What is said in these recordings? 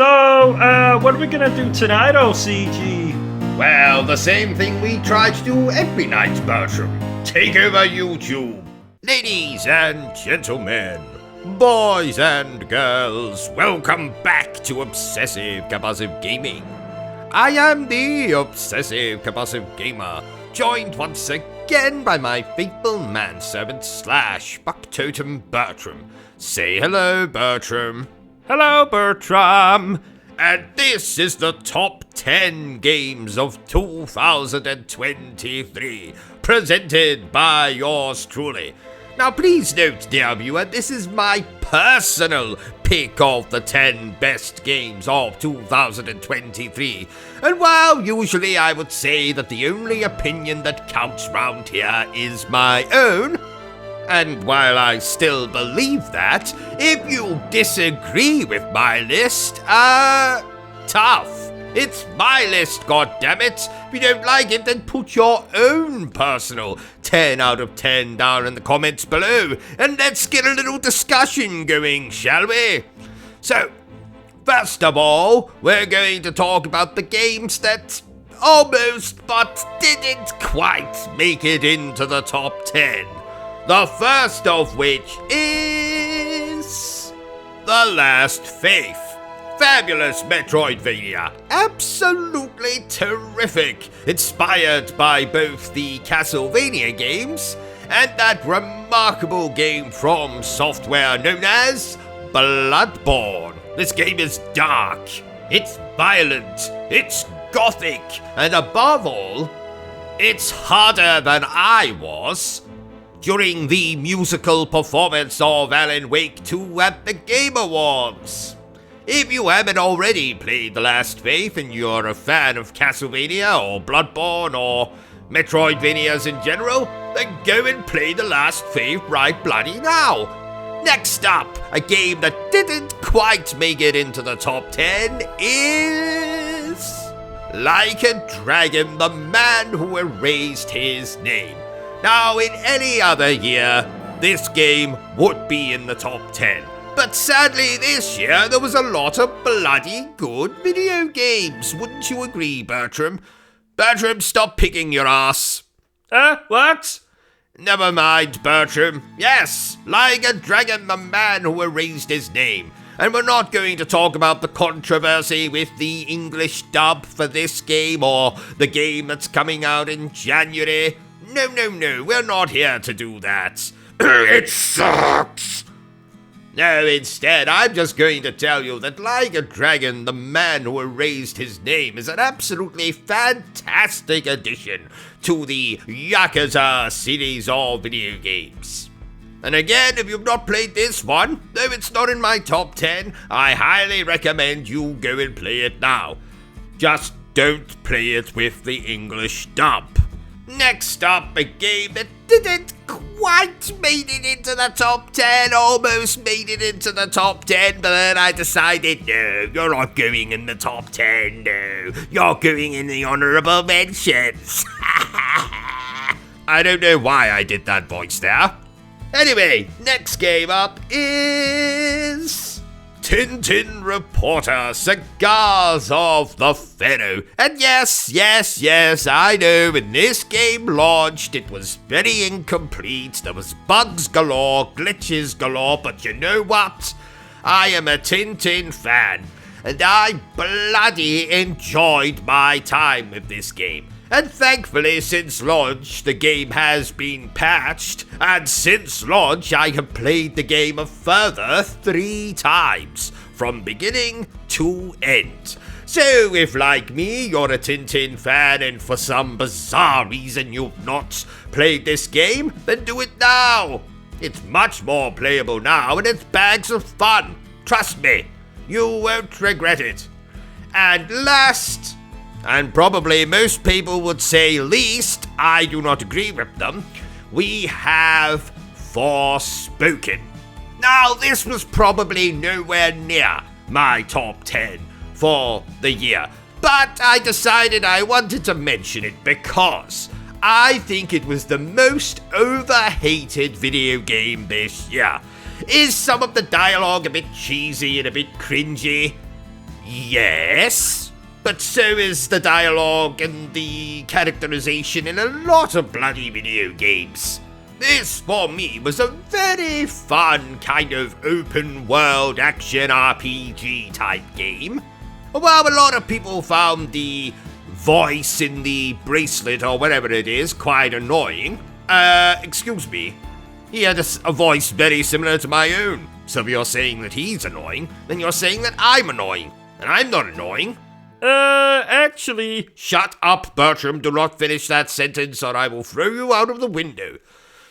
What are we gonna do tonight, O.C.G? Well, the same thing we try to do every night, Bertram. Take over YouTube. Ladies and gentlemen, boys and girls, welcome back to Obsessive Compulsive Gaming. I am the Obsessive Compulsive Gamer, joined once again by my faithful manservant / Bucktotem Bertram. Say hello, Bertram. Hello, Bertram. And this is the top 10 games of 2023, presented by yours truly. Now please note, dear viewer, this is my personal pick of the 10 best games of 2023. And while usually I would say that the only opinion that counts round here is my own, and while I still believe that, if you disagree with my list, tough. It's my list, goddammit. If you don't like it, then put your own personal 10 out of 10 down in the comments below, and let's get a little discussion going, shall we? So, first of all, we're going to talk about the games that almost but didn't quite make it into the top 10. The first of which is The Last Faith. Fabulous Metroidvania. Absolutely terrific. Inspired by both the Castlevania games and that remarkable game from software known as Bloodborne. This game is dark, it's violent, it's gothic, and above all, it's harder than I was during the musical performance of Alan Wake 2 at the Game Awards. If you haven't already played The Last Faith and you're a fan of Castlevania or Bloodborne or Metroidvanias in general, then go and play The Last Faith right bloody now. Next up, a game that didn't quite make it into the top 10 is Like a Dragon, the Man Who Erased His Name. Now, in any other year, this game would be in the top 10. But sadly, this year, there was a lot of bloody good video games. Wouldn't you agree, Bertram? Bertram, stop picking your ass. What? Never mind, Bertram. Yes, Like a Dragon, the Man Who Erased His Name. And we're not going to talk about the controversy with the English dub for this game or the game that's coming out in January. No, we're not here to do that. It sucks. No, instead, I'm just going to tell you that Like a Dragon, the Man Who Erased His Name is an absolutely fantastic addition to the Yakuza series of video games. And again, if you've not played this one, though it's not in my top 10, I highly recommend you go and play it now. Just don't play it with the English dub. Next up, a game that didn't quite made it into the top 10, almost made it into the top 10, but then I decided, no, you're not going in the top 10, no, you're going in the honourable mentions. I don't know why I did that voice there. Anyway, next game up is Tintin Reporter, Cigars of the Pharaoh. And yes, I know when this game launched, it was very incomplete. There was bugs galore, glitches galore, but you know what? I am a Tintin fan, and I bloody enjoyed my time with this game. And thankfully, since launch, the game has been patched, and since launch, I have played the game a further 3 times, from beginning to end. So if, like me, you're a Tintin fan and for some bizarre reason you've not played this game, then do it now. It's much more playable now, and it's bags of fun. Trust me, you won't regret it. And last, and probably most people would say least, I do not agree with them, we have Forspoken. Now, this was probably nowhere near my top 10 for the year, but I decided I wanted to mention it because I think it was the most overhated video game this year. Is some of the dialogue a bit cheesy and a bit cringy? Yes, but so is the dialogue and the characterization in a lot of bloody video games. This, for me, was a very fun kind of open-world action RPG type game. While a lot of people found the voice in the bracelet or whatever it is quite annoying, excuse me, he had a voice very similar to my own. So if you're saying that he's annoying, then you're saying that I'm annoying. And I'm not annoying. Actually... Shut up, Bertram. Do not finish that sentence or I will throw you out of the window.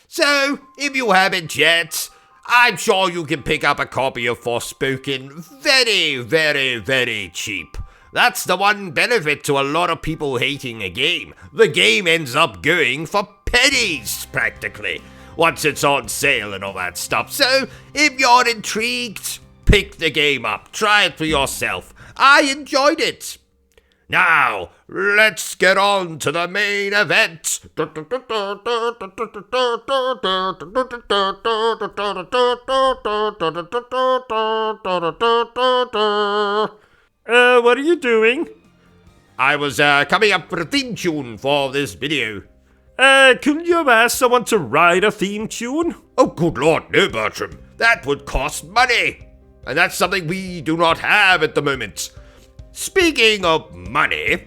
So, if you haven't yet, I'm sure you can pick up a copy of Forspoken very, very, very cheap. That's the one benefit to a lot of people hating a game. The game ends up going for pennies, practically, once it's on sale and all that stuff. So, if you're intrigued, pick the game up. Try it for yourself. I enjoyed it. Now, let's get on to the main event. What are you doing? I was coming up with a theme tune for this video. Couldn't you have asked someone to write a theme tune? Oh, good lord, no, Bertram. That would cost money. And that's something we do not have at the moment. Speaking of money,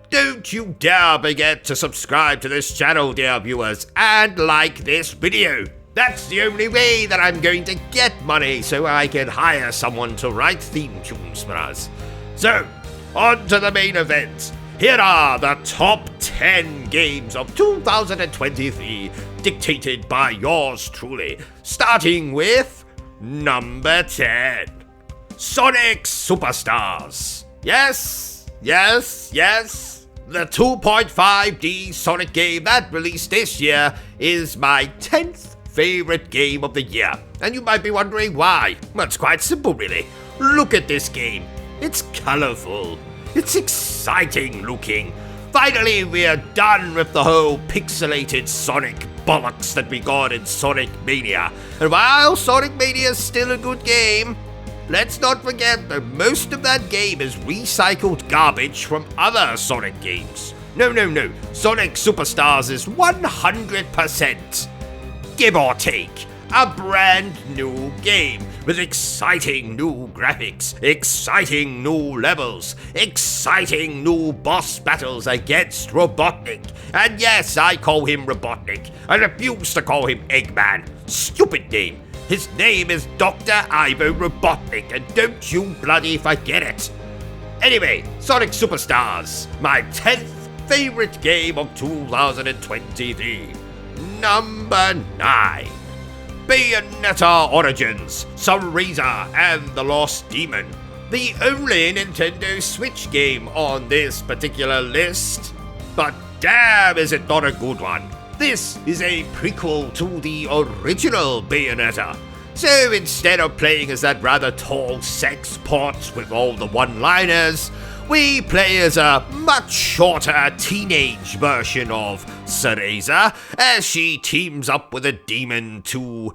don't you dare forget to subscribe to this channel, dear viewers, and like this video. That's the only way that I'm going to get money so I can hire someone to write theme tunes for us. So, on to the main event. Here are the top 10 games of 2023, dictated by yours truly, starting with number 10, Sonic Superstars. Yes, yes, yes. The 2.5D Sonic game that released this year is my 10th favorite game of the year. And you might be wondering why. Well, it's quite simple, really. Look at this game. It's colorful. It's exciting looking. Finally, we're done with the whole pixelated Sonic bollocks that we got in Sonic Mania. And while Sonic Mania is still a good game, let's not forget that most of that game is recycled garbage from other Sonic games. No. Sonic Superstars is 100%, give or take, a brand new game with exciting new graphics, exciting new levels, exciting new boss battles against Robotnik. And yes, I call him Robotnik. I refuse to call him Eggman. Stupid name. His name is Dr. Ivo Robotnik, and don't you bloody forget it. Anyway, Sonic Superstars, my 10th favorite game of 2023. Number 9, Bayonetta Origins, Sunraiser and the Lost Demon. The only Nintendo Switch game on this particular list. But damn, is it not a good one. This is a prequel to the original Bayonetta. So instead of playing as that rather tall sex pot with all the one-liners, we play as a much shorter teenage version of Sunraiser as she teams up with a demon to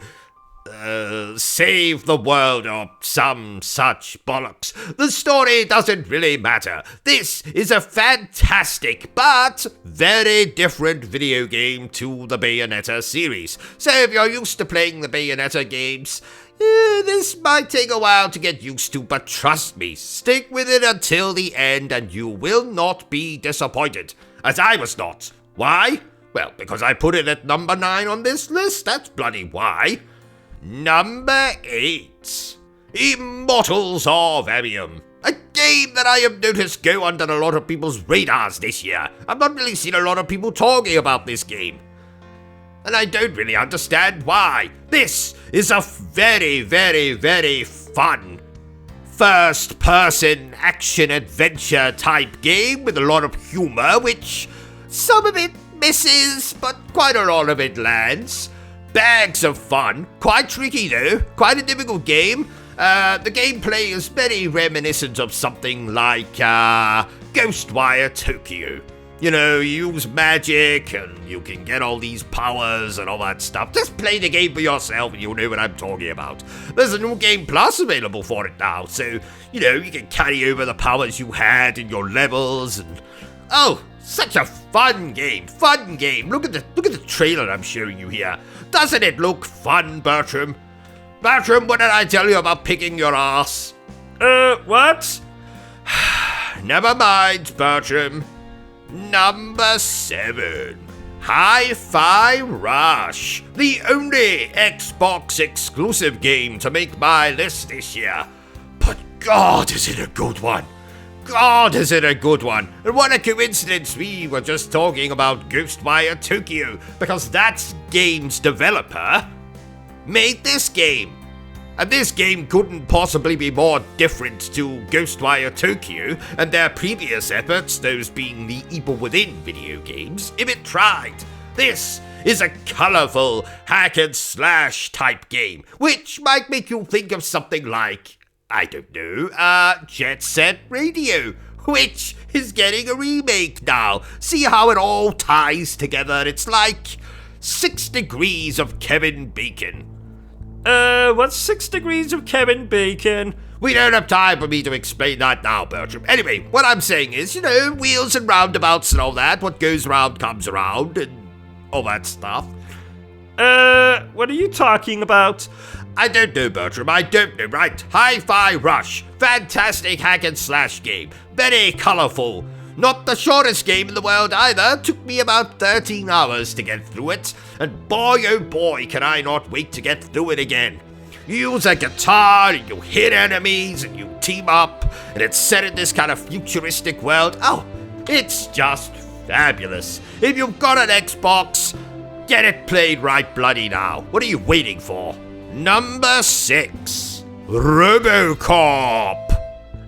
save the world or some such bollocks. The story doesn't really matter. This is a fantastic but very different video game to the Bayonetta series. So if you're used to playing the Bayonetta games, this might take a while to get used to, but trust me, stick with it until the end and you will not be disappointed, as I was not. Why? Well, because I put it at number 9 on this list, that's bloody why. Number 8, Immortals of Aveum. A game that I have noticed go under a lot of people's radars this year. I've not really seen a lot of people talking about this game. And I don't really understand why. This is a very, very, very fun first-person action-adventure type game with a lot of humor, which some of it misses, but quite a lot of it lands. Bags of fun. Quite tricky though. Quite a difficult game. The gameplay is very reminiscent of something like Ghostwire Tokyo. You know, you use magic and you can get all these powers and all that stuff. Just play the game for yourself and you'll know what I'm talking about. There's a new Game Plus available for it now, so, you know, you can carry over the powers you had in your levels and... Oh, such a fun game. Look at the trailer I'm showing you here. Doesn't it look fun, Bertram? Bertram, what did I tell you about picking your ass? What? Never mind, Bertram. Number 7. Hi-Fi Rush, the only Xbox exclusive game to make my list this year. But God, is it a good one. God, is it a good one. And what a coincidence we were just talking about Ghostwire Tokyo, because that game's developer made this game. And this game couldn't possibly be more different to Ghostwire Tokyo and their previous efforts, those being the Evil Within video games, if it tried. This is a colourful hack and slash type game, which might make you think of something like, I don't know, Jet Set Radio, which is getting a remake now. See how it all ties together? It's like 6 degrees of Kevin Bacon. What's 6 degrees of Kevin Bacon? We don't have time for me to explain that now, Bertram. Anyway, what I'm saying is, you know, wheels and roundabouts and all that, what goes around comes around, and all that stuff. What are you talking about? I don't know, Bertram, I don't know, right? Hi-Fi Rush, fantastic hack and slash game, very colourful. Not the shortest game in the world either, took me about 13 hours to get through it, and boy oh boy can I not wait to get through it again. You use a guitar, and you hit enemies, and you team up, and it's set in this kind of futuristic world. Oh, it's just fabulous. If you've got an Xbox, get it played right bloody now. What are you waiting for? Number 6, RoboCop.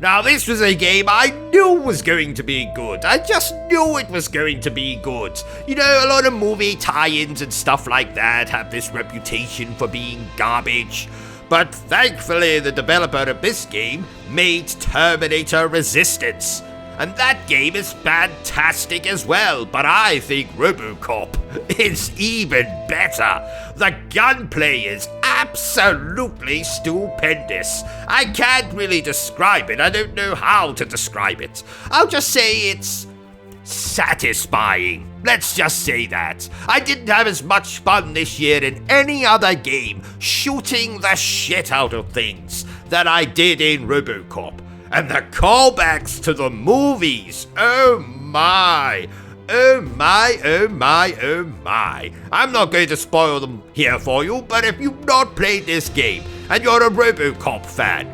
Now, this was a game I knew was going to be good. I just knew it was going to be good. You know, a lot of movie tie-ins and stuff like that have this reputation for being garbage. But thankfully, the developer of this game made Terminator Resistance. And that game is fantastic as well, but I think RoboCop is even better. The gunplay is absolutely stupendous. I can't really describe it. I don't know how to describe it. I'll just say it's satisfying. Let's just say that. I didn't have as much fun this year in any other game shooting the shit out of things than I did in RoboCop. And the callbacks to the movies, oh my. Oh my, oh my, oh my. I'm not going to spoil them here for you, but if you've not played this game and you're a RoboCop fan,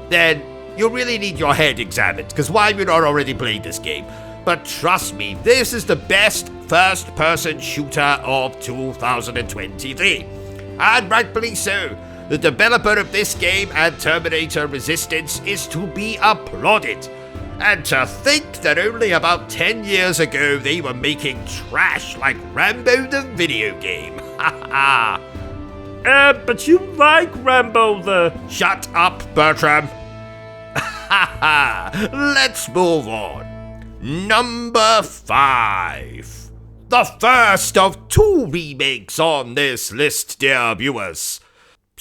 then you really need your head examined, because why have you not already played this game? But trust me, this is the best first-person shooter of 2023. And rightfully so. The developer of this game and Terminator Resistance is to be applauded. And to think that only about 10 years ago they were making trash like Rambo the video game. Ha ha. But you like Rambo the... Shut up, Bertram. Ha ha. Let's move on. Number 5. The first of 2 remakes on this list, dear viewers.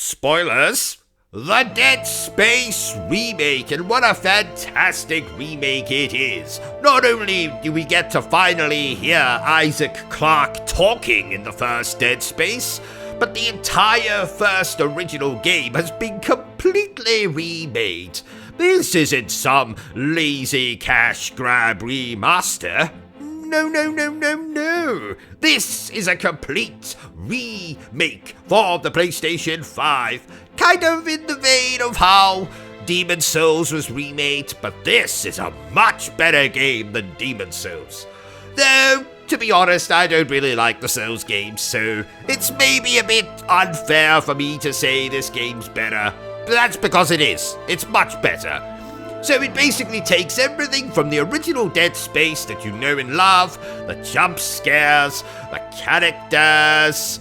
Spoilers, the Dead Space remake, and what a fantastic remake it is. Not only do we get to finally hear Isaac Clarke talking in the first Dead Space, but the entire first original game has been completely remade. This isn't some lazy cash grab remaster. No. This is a complete remake for the PlayStation 5. Kind of in the vein of how Demon's Souls was remade, but this is a much better game than Demon's Souls. Though, to be honest, I don't really like the Souls games, so it's maybe a bit unfair for me to say this game's better. But that's because it is. It's much better. So it basically takes everything from the original Dead Space that you know and love, the jump scares, the characters,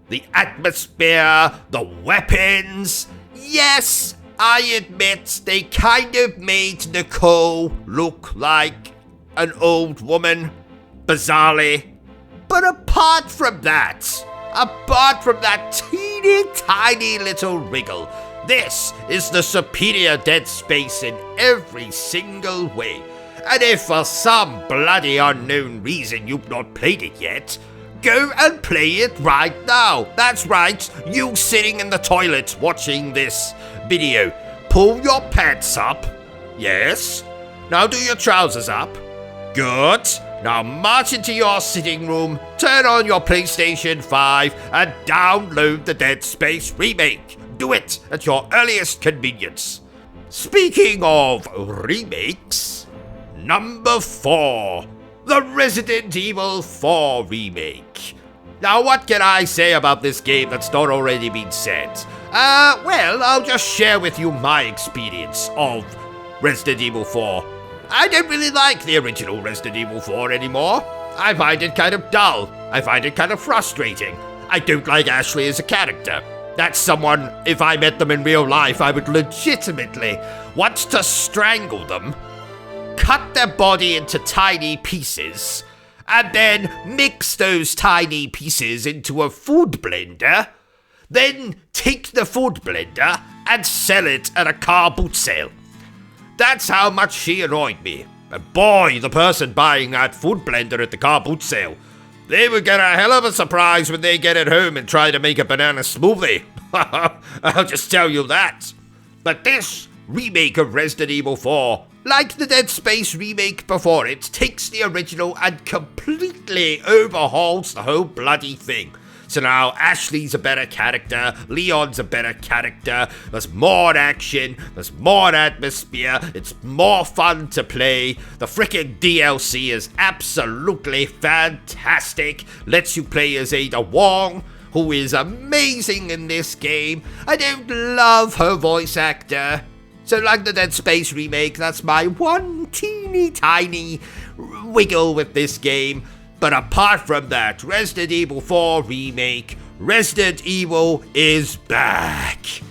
the atmosphere, the weapons. Yes, I admit they kind of made Nicole look like an old woman, bizarrely. But apart from that teeny tiny little wriggle, this is the superior Dead Space in every single way. And if for some bloody unknown reason you've not played it yet, go and play it right now. That's right, you sitting in the toilet watching this video. Pull your pants up. Yes. Now do your trousers up. Good. Now march into your sitting room, turn on your PlayStation 5 and download the Dead Space remake. Do it at your earliest convenience. Speaking of remakes, number 4, the Resident Evil 4 remake. Now what can I say about this game that's not already been said? Well, I'll just share with you my experience of Resident Evil 4. I don't really like the original Resident Evil 4 anymore. I find it kind of dull. I find it kind of frustrating. I don't like Ashley as a character. That's someone, if I met them in real life, I would legitimately want to strangle them, cut their body into tiny pieces, and then mix those tiny pieces into a food blender, then take the food blender and sell it at a car boot sale. That's how much she annoyed me. And boy, the person buying that food blender at the car boot sale, they would get a hell of a surprise when they get it home and try to make a banana smoothie. I'll just tell you that. But this remake of Resident Evil 4, like the Dead Space remake before it, takes the original and completely overhauls the whole bloody thing. So now Ashley's a better character, Leon's a better character, there's more action, there's more atmosphere, it's more fun to play, the frickin' DLC is absolutely fantastic, lets you play as Ada Wong, who is amazing in this game. I don't love her voice actor. So like the Dead Space remake, that's my one teeny tiny wiggle with this game. But apart from that, Resident Evil 4 remake, Resident Evil is back.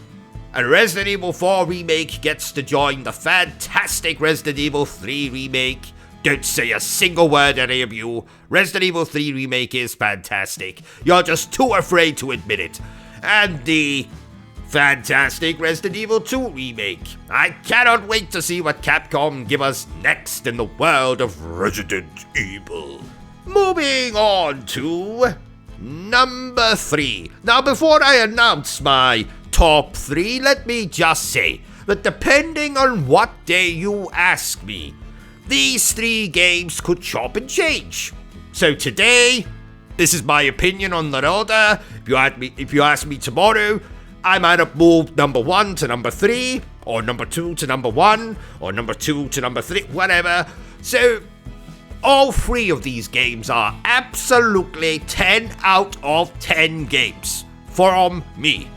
And Resident Evil 4 remake gets to join the fantastic Resident Evil 3 remake. Don't say a single word, any of you. Resident Evil 3 remake is fantastic. You're just too afraid to admit it. And the fantastic Resident Evil 2 remake. I cannot wait to see what Capcom give us next in the world of Resident Evil. Moving on to number 3. Now, before I announce my top 3, let me just say that depending on what day you ask me, these 3 games could chop and change. So today, this is my opinion on the order. If you ask me tomorrow, I might have moved number 1 to number 3, or number 2 to number 1, or number 2 to number 3, whatever. So all 3 of these games are absolutely 10 out of 10 games from me.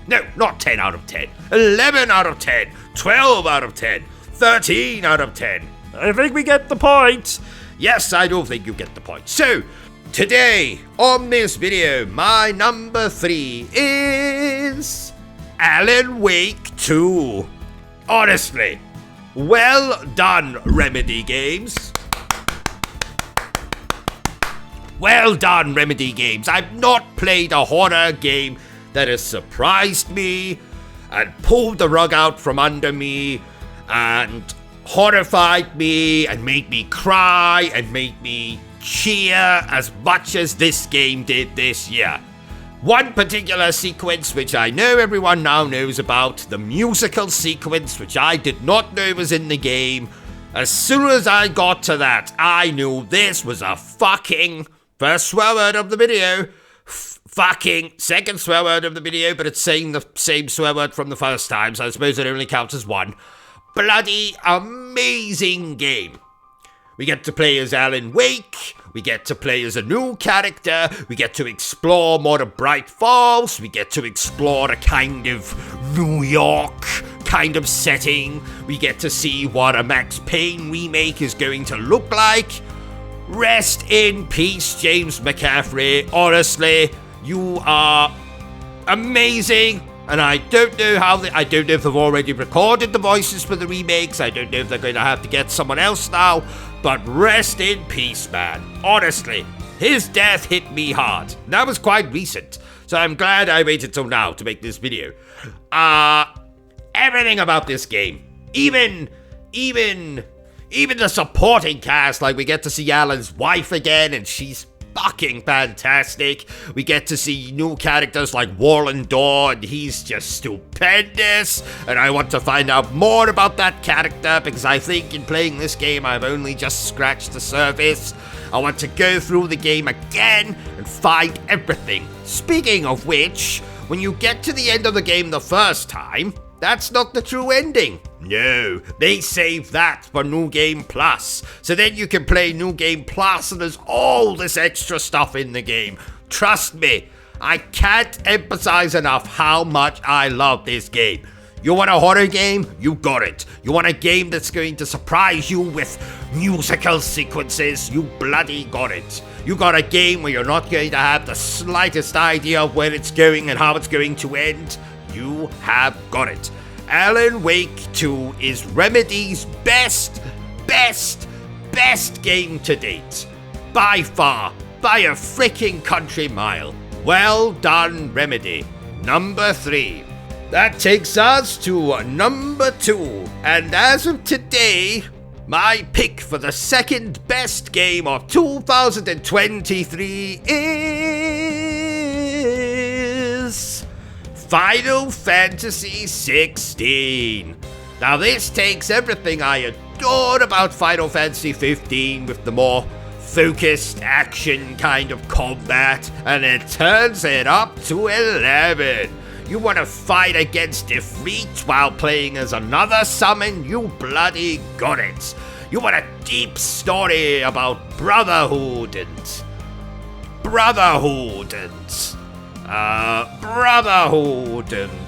No, not 10 out of 10. 11 out of 10. 12 out of 10. 13 out of 10. I think we get the point. Yes, I do think you get the point. So, today, on this video, my number 3 is Alan Wake 2. Honestly, well done, Remedy Games. Well done, Remedy Games. I've not played a horror game that has surprised me and pulled the rug out from under me and horrified me and made me cry and made me cheer as much as this game did this year. One particular sequence which I know everyone now knows about, the musical sequence which I did not know was in the game. As soon as I got to that, I knew this was a fucking, first swear word of the video, fucking second swear word of the video, but it's saying the same swear word from the first time, so I suppose it only counts as one. Bloody amazing game. We get to play as Alan Wake, we get to play as a new character, we get to explore more of Bright Falls, we get to explore a kind of New York kind of setting, we get to see what a Max Payne remake is going to look like. Rest in peace, James McCaffrey. Honestly, you are amazing, And I don't know I don't know if they've already recorded the voices for the remakes. I don't know if they're going to have to get someone else now. But rest in peace, man. Honestly, his death hit me hard. That was quite recent. So I'm glad I waited till now to make this video. Everything about this game, even the supporting cast, like we get to see Alan's wife again, and she's fucking fantastic. We get to see new characters like Warren Daw, and he's just stupendous. And I want to find out more about that character, because I think in playing this game, I've only just scratched the surface. I want to go through the game again and find everything. Speaking of which, when you get to the end of the game the first time, that's not the true ending. No, they save that for New Game Plus. So then you can play New Game Plus and there's all this extra stuff in the game. Trust me, I can't emphasize enough how much I love this game. You want a horror game? You got it. You want a game that's going to surprise you with musical sequences? You bloody got it. You got a game where you're not going to have the slightest idea of where it's going and how it's going to end? You have got it. Alan Wake 2 is Remedy's best game to date. By far, by a freaking country mile. Well done, Remedy. Number 3. That takes us to number 2. And as of today, my pick for the second best game of 2023 is Final Fantasy 16. Now this takes everything I adored about Final Fantasy 15 with the more focused action kind of combat, and it turns it up to 11. You want to fight against Ifrit while playing as another summon? You bloody got it. You want a deep story about brotherhood and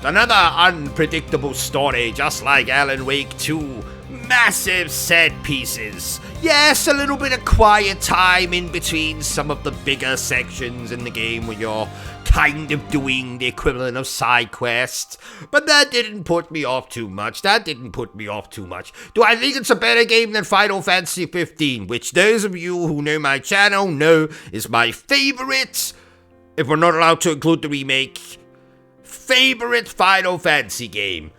another unpredictable story, just like Alan Wake 2. Massive set pieces. Yes, a little bit of quiet time in between some of the bigger sections in the game where you're kind of doing the equivalent of side quests. But that didn't put me off too much. Do I think it's a better game than Final Fantasy 15, which those of you who know my channel know is my favorite, if we're not allowed to include the remake, favorite Final Fantasy game?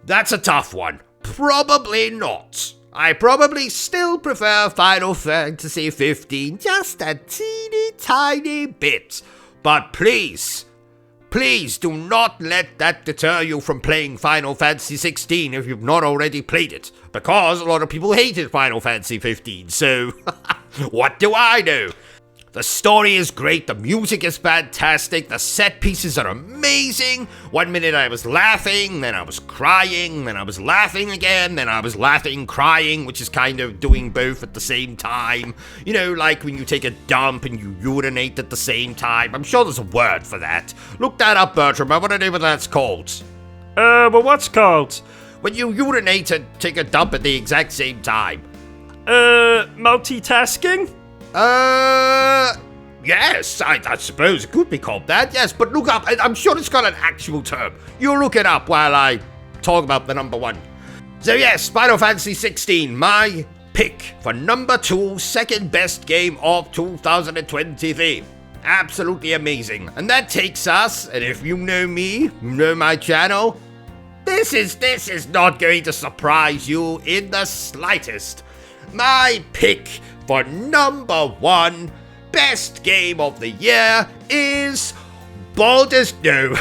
That's a tough one. Probably not. I probably still prefer Final Fantasy 15 just a teeny tiny bit. But please do not let that deter you from playing Final Fantasy 16 if you've not already played it. Because a lot of people hated Final Fantasy 15, so what do I know? The story is great, the music is fantastic, the set pieces are amazing. 1 minute I was laughing, then I was crying, then I was laughing again, then I was laughing, crying, which is kind of doing both at the same time. You know, like when you take a dump and you urinate at the same time. I'm sure there's a word for that. Look that up, Bertram, I want to know what that's called. But what's called? When you urinate and take a dump at the exact same time. Multitasking? Yes, I suppose it could be called that, yes, but look up, I'm sure it's got an actual term. You look it up while I talk about the number 1. So yes, Final Fantasy 16, my pick for number 2, second best game of 2023. Absolutely amazing. And that takes us, and if you know me, you know my channel, this is not going to surprise you in the slightest. My pick for number 1 best game of the year is Baldur's... No.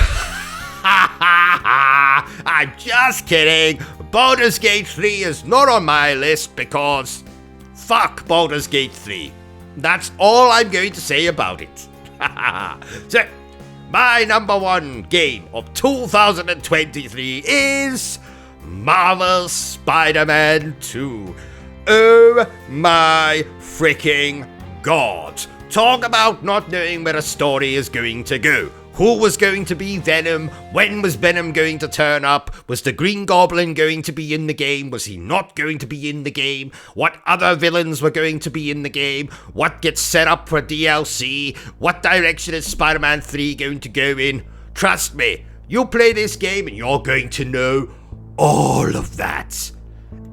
I'm just kidding. Baldur's Gate 3 is not on my list because fuck Baldur's Gate 3. That's all I'm going to say about it. So, my number 1 game of 2023 is Marvel's Spider-Man 2. Oh my freaking god. Talk about not knowing where a story is going to go. Who was going to be Venom? When was Venom going to turn up? Was the Green Goblin going to be in the game? Was he not going to be in the game? What other villains were going to be in the game? What gets set up for DLC? What direction is Spider-Man 3 going to go in? Trust me, You'll play this game and you're going to know all of that.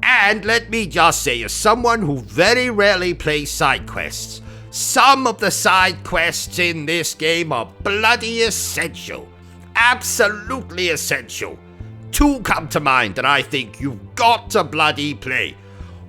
And let me just say, as someone who very rarely plays side quests, some of the side quests in this game are bloody essential. Absolutely essential. Two come to mind that I think you've got to bloody play.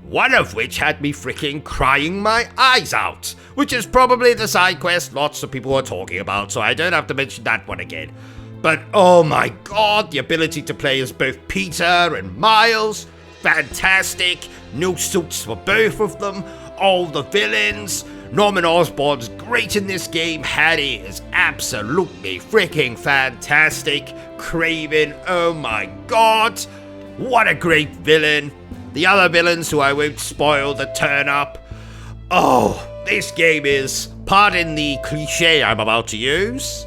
One of which had me freaking crying my eyes out, which is probably the side quest lots of people are talking about, so I don't have to mention that one again. But oh my god, the ability to play as both Peter and Miles, fantastic. New suits for both of them, all the villains. Norman Osborn's great in this game. Harry is absolutely freaking fantastic. Craven, oh my god, what a great villain. The other villains who I won't spoil that turn up. Oh, this game is, pardon the cliche I'm about to use.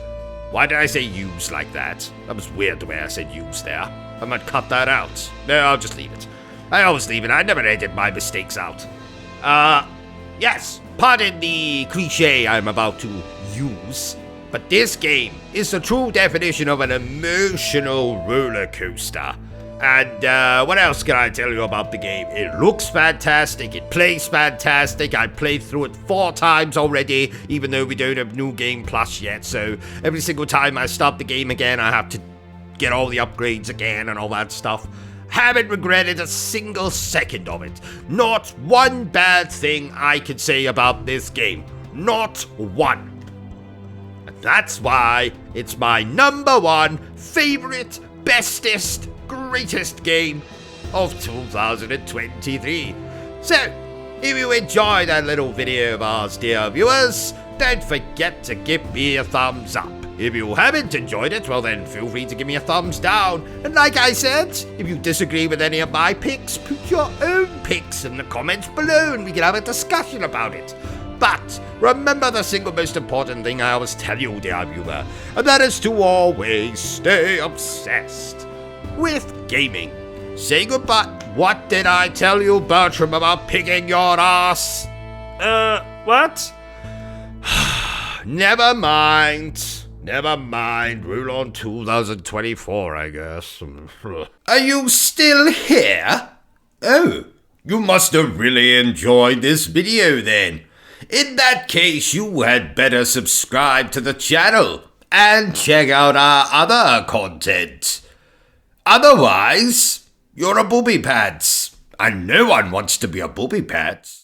Why did I say use like that? That was weird the way I said use there. I might cut that out. No, I'll just leave it. I always leave it. I never edit my mistakes out. Yes, pardon the cliche I'm about to use, but this game is the true definition of an emotional roller coaster. And what else can I tell you about the game? It looks fantastic, it plays fantastic. I played through it 4 times already, even though we don't have New Game Plus yet, so every single time I start the game again, I have to get all the upgrades again and all that stuff. Haven't regretted a single second of it. Not one bad thing I can say about this game. Not one. And that's why it's my #1 favorite, bestest, greatest game of 2023. So, if you enjoyed that little video of ours, dear viewers, don't forget to give me a thumbs up. If you haven't enjoyed it, well then feel free to give me a thumbs down. And like I said, if you disagree with any of my picks, put your own picks in the comments below and we can have a discussion about it. But remember the single most important thing I always tell you, dear viewer, and that is to always stay obsessed with gaming. Say goodbye. What did I tell you, Bertram, about picking your ass? What? Never mind. Never mind. Rule on 2024, I guess. Are you still here? Oh, you must have really enjoyed this video then. In that case, you had better subscribe to the channel and check out our other content. Otherwise, you're a booby pants, and no one wants to be a booby pants.